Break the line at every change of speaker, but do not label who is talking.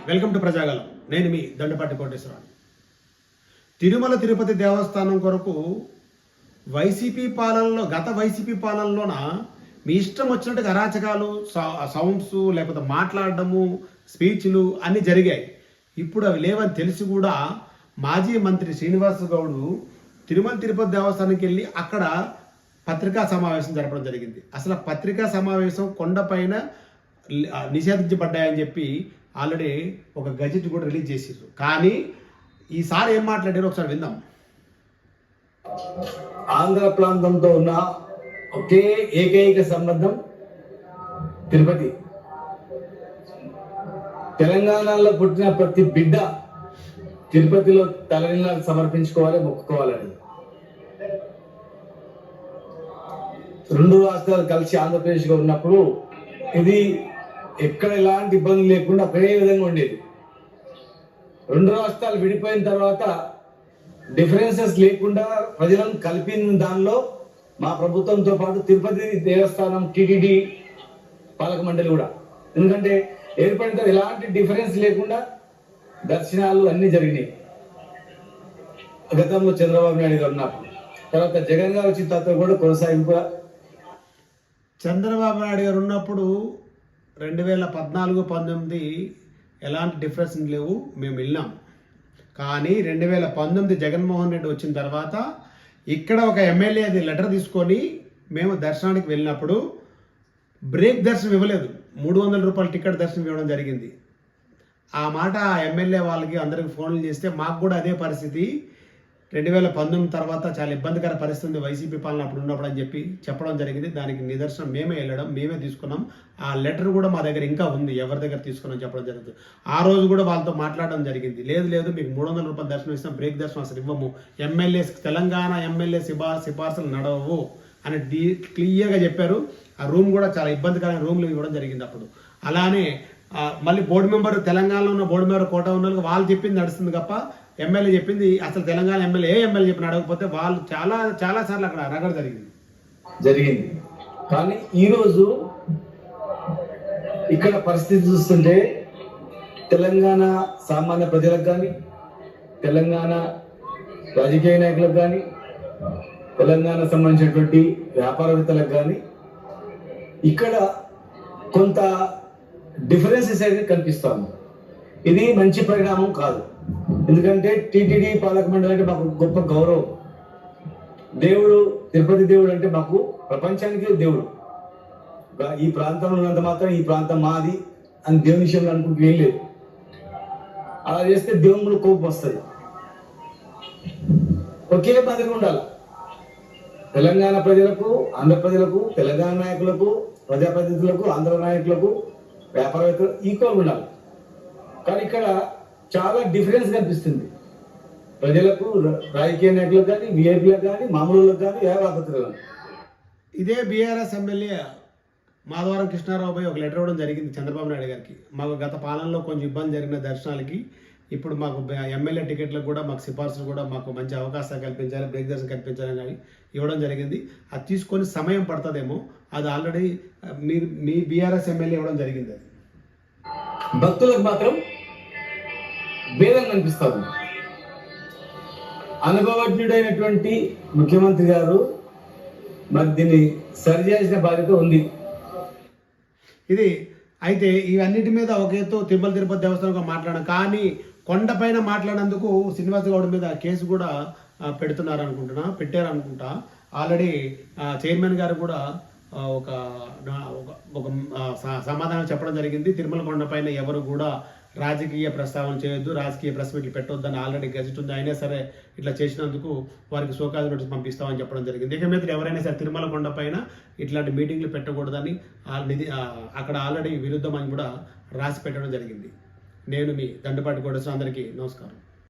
Welcome to Prajagalam. నేను మీ దండపాటి కోటేశ్వరరావు. తిరుమల తిరుపతి దేవస్థానం కొరకు గత వైసీపీ పాలనలోన మీ ఇష్టం వచ్చినట్టుగా అరాచకాలు, సౌండ్స్, లేకపోతే మాట్లాడడము, స్పీచ్లు అన్నీ జరిగాయి. ఇప్పుడు అవి లేవని తెలిసి కూడా మాజీ మంత్రి శ్రీనివాస్ గౌడ్ తిరుమల తిరుపతి దేవస్థానానికి వెళ్ళి అక్కడ పత్రికా సమావేశం జరపడం జరిగింది. అసలు పత్రికా సమావేశం కొండపైన నిషేధించబడ్డాయని చెప్పి ఆల్రెడీ ఒక గజెట్ కూడా రిలీజ్ చేసారు. కానీ ఈసారి ఏం మాట్లాడారో ఒకసారి విందాం.
ఆంధ్ర ప్రాంతంతో ఉన్న ఒకే ఏకైక సంబంధం తిరుపతి. తెలంగాణలో పుట్టిన ప్రతి బిడ్డ తిరుపతిలో తలనీలాలు సమర్పించుకోవాలి, మొక్కుకోవాలని. రెండు రాష్ట్రాలు కలిసి ఆంధ్రప్రదేశ్గా ఉన్నప్పుడు ఇది ఎక్కడ ఎలాంటి ఇబ్బంది లేకుండా ఒకే విధంగా ఉండేది. రెండు రాష్ట్రాలు విడిపోయిన తర్వాత డిఫరెన్సెస్ లేకుండా ప్రజలను కలిపిన దానిలో మా ప్రభుత్వంతో పాటు తిరుపతి దేవస్థానం, టిటిడి పాలక మండలి కూడా. ఎందుకంటే ఏర్పడిన ఎలాంటి డిఫరెన్స్ లేకుండా దర్శనాలు అన్ని జరిగినాయి. గతంలో చంద్రబాబు నాయుడు గారు ఉన్నప్పుడు, తర్వాత జగన్ గారు వచ్చిన తర్వాత కూడా కొనసాగింపు.
చంద్రబాబు నాయుడు గారు ఉన్నప్పుడు 2014-19 ఎలాంటి డిఫరెన్స్ లేవు, మేము వెళ్ళాం. కానీ 2019 జగన్మోహన్ రెడ్డి వచ్చిన తర్వాత ఇక్కడ ఒక ఎమ్మెల్యే అది లెటర్ తీసుకొని మేము దర్శనానికి వెళ్ళినప్పుడు బ్రేక్ దర్శనం ఇవ్వలేదు, 300 రూపాయల టికెట్ దర్శనం ఇవ్వడం జరిగింది. ఆ మాట ఆ ఎమ్మెల్యే వాళ్ళకి అందరికి ఫోన్లు చేస్తే మాకు కూడా అదే పరిస్థితి, 2019 తర్వాత చాలా ఇబ్బందికర పరిస్థితి వైసీపీ పాలన అప్పుడు ఉన్నప్పుడు అని చెప్పి చెప్పడం జరిగింది. దానికి నిదర్శనం మేమే వెళ్ళడం, మేమే తీసుకున్నాం. ఆ లెటర్ కూడా మా దగ్గర ఇంకా ఉంది, ఎవరి దగ్గర తీసుకున్నాం చెప్పడం జరుగుతుంది. ఆ రోజు కూడా వాళ్ళతో మాట్లాడడం జరిగింది. లేదు మీకు 300 రూపాయల దర్శనం ఇస్తాం, బ్రేక్ దర్శనం అసలు ఇవ్వము, తెలంగాణ ఎమ్మెల్యే సిఫార్సులు నడవవు అని క్లియర్గా చెప్పారు. ఆ రూమ్ కూడా చాలా ఇబ్బందికరమైన రూమ్లు ఇవ్వడం జరిగింది అప్పుడు. అలానే మళ్ళీ బోర్డు మెంబర్, తెలంగాణలో ఉన్న బోర్డు మెంబర్ కోట ఉన్న వాళ్ళు చెప్పింది నడుస్తుంది తప్ప ఎమ్మెల్యే చెప్పింది అసలు తెలంగాణ ఎమ్మెల్యే చెప్పిన అడగకపోతే వాళ్ళు చాలా సార్లు అక్కడ రగడ జరిగింది.
కానీ ఈరోజు ఇక్కడ పరిస్థితి చూస్తుంటే తెలంగాణ సామాన్య ప్రజలకు కానీ, తెలంగాణ రాజకీయ నాయకులకు కానీ, తెలంగాణ సంబంధించినటువంటి వ్యాపారవేత్తలకు కానీ ఇక్కడ కొంత డిఫరెన్సెస్ అయితే కనిపిస్తుంది. ఇది మంచి పరిణామం కాదు. ఎందుకంటే టిటిడి పాలక మండలి అంటే మాకు గొప్ప గౌరవం. దేవుడు, తిరుపతి దేవుడు అంటే మాకు ప్రపంచానికి దేవుడు. ఈ ప్రాంతంలో ఉన్నంత మాత్రం ఈ ప్రాంతం మాది అని దేవుని విషయంలో అనుకుంటూ ఏం లేదు. అలా చేస్తే దేవుడు కోపం వస్తుంది. ఒకే మాదిరిగా ఉండాలి. తెలంగాణ ప్రజలకు, ఆంధ్ర ప్రజలకు, తెలంగాణ నాయకులకు, ప్రజాప్రతినిధులకు, ఆంధ్ర నాయకులకు, వ్యాపారవేత్తలు ఈక్వల్ ఉండాలి. కానీ ఇక్కడ చాలా డిఫరెన్స్ కనిపిస్తుంది. ప్రజలకు, రాజకీయ నాయకులకు కానీ, విఐపీలకు కానీ, మామూలులకు కానీ, వ్యాపారవేత్తలకు కానీ.
ఇదే బీఆర్ఎస్ ఎమ్మెల్యే మాధవరం కృష్ణారావుపై ఒక లెటర్ ఇవ్వడం జరిగింది చంద్రబాబు నాయుడు గారికి. మాకు గత పాలనలో కొంచెం ఇబ్బంది జరిగిన దర్శనాలకి ఇప్పుడు మాకు ఎమ్మెల్యే టికెట్లకు కూడా మాకు సిఫార్సులు కూడా మాకు మంచి అవకాశాలు కల్పించాలి, బ్రేక్ దర్శనం కల్పించాలని అని ఇవ్వడం జరిగింది. అది తీసుకొని సమయం పడుతుందేమో, అది ఆల్రెడీ మీ బీఆర్ఎస్ ఎమ్మెల్యే ఇవ్వడం జరిగింది. అది
భక్తులకు మాత్రం భేదం కనిపిస్తుంది. అనుభవజ్ఞుడైనటువంటి ముఖ్యమంత్రి గారు మరి దీన్ని సరిచేసిన బాధ్యత ఉంది.
ఇది అయితే ఇవన్నిటి మీద ఒక ఎత్తు తిరుమల తిరుపతి దేవస్థానం మాట్లాడడం, కానీ కొండపైన మాట్లాడినందుకు శ్రీనివాస్ గౌడ్ మీద కేసు కూడా పెట్టారనుకుంటా. ఆల్రెడీ చైర్మన్ గారు కూడా ఒక సమాధానం చెప్పడం జరిగింది. తిరుమల కొండపైన ఎవరు కూడా రాజకీయ ప్రస్తావన చేయొద్దు, రాజకీయ ప్రెస్ మీట్లు పెట్టొద్దని ఆల్రెడీ గెజెట్ ఉంది. అయినా సరే ఇట్లా చేసినందుకు వారికి సోకాజ్ నోటీస్ పంపిస్తామని చెప్పడం జరిగింది. ఇక మీద ఎవరైనా సరే తిరుమల కొండ పైన ఇట్లాంటి మీటింగ్లు పెట్టకూడదని అక్కడ ఆల్రెడీ విరుద్ధం అని కూడా రాసి పెట్టడం జరిగింది. నేను మీ దండపాటి కోటేశ్వరరావు. అందరికీ నమస్కారం.